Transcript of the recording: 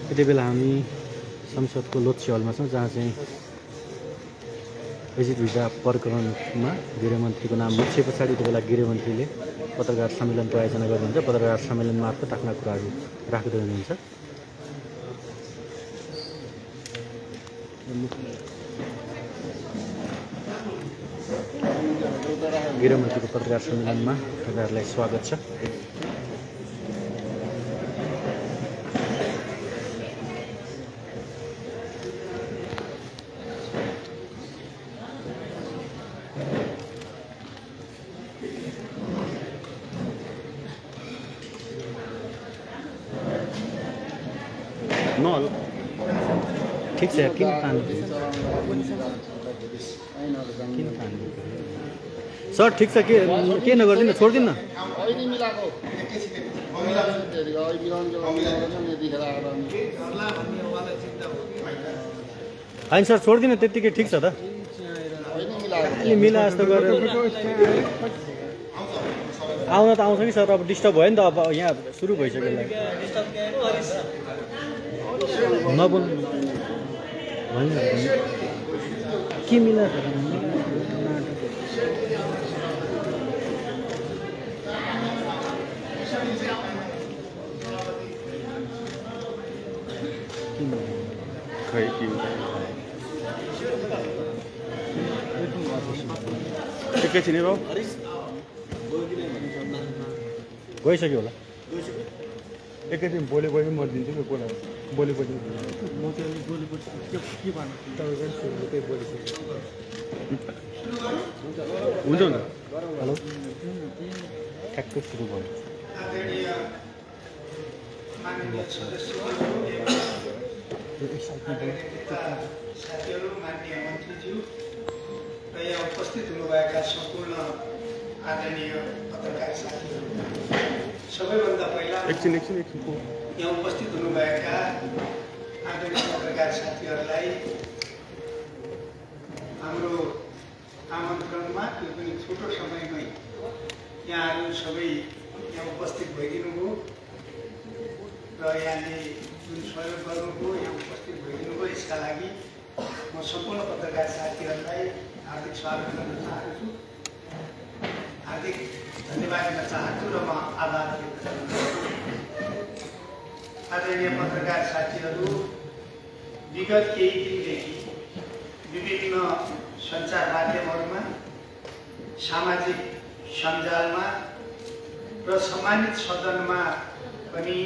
यति बेला हामी संसदको लोकसेवा हलमा छौँ, जहाँ चाहिँ एजिट भिजा प्रकरणमा गृहमन्त्रीको नाम मुछे पछाडि यति बेला गृहमन्त्रीले पत्रकार सम्मेलनको आयोजना गर्नुहुन्छ। पत्रकार सम्मेलन मार्फत आफ्ना कुराहरू राख्दै हुनुहुन्छ। गृहमन्त्रीको पत्रकार सम्मेलनमा तपाईँहरूलाई स्वागत छ। ठिक छ यार, किन पानी सर? ठिक छ, के नगरिदिनु, छोडिदिनु न। होइन सर, छोडिदिनु त्यत्तिकै, ठिक छ त। अलि मिला जस्तो गरेर आउन त आउँछ कि सर, अब डिस्टर्ब भयो नि त। अब यहाँ सुरु भइसक्यो नबोल्नु होइन के मिला एकैछिन है बाबु, गइसक्यो होला। एकैछिन बोलेपछि म दिन्छु नि, बोलेपछि म चाहिँ बोलेपछि के भन्नु तपाईँ बोलिसक्यो हुन्छ हुन्छ। हेलो, ठ्याक्कै सुरु भयो। साथीहरू, माननीय मन्त्रीज्यू र यहाँ उपस्थित हुनुभएका सम्पूर्ण आदरणीय पत्रकार साथीहरू, सबैभन्दा पहिला यहाँ उपस्थित हुनुभएका आदरणीय पत्रकार साथीहरूलाई हाम्रो आमन्त्रणमा त्यो पनि छोटो समयमै यहाँहरू सबै यहाँ उपस्थित भइदिनु भयो र यहाँले जुन सहयोग गर्नुभयो, यहाँ उपस्थित भइदिनु भयो, यसका लागि म सम्पूर्ण पत्रकार साथीहरूलाई हार्दिक स्वागत गर्न चाहन्छु, हार्दिक धन्यवाद दिन चाहन्छु र म आभार व्यक्त गर्न चाहन्छु। आदरणीय पत्रकार साथीहरू, विगत केही दिनदेखि विभिन्न सञ्चार माध्यमहरूमा, सामाजिक सञ्जालमा र सम्मानित सदनमा पनि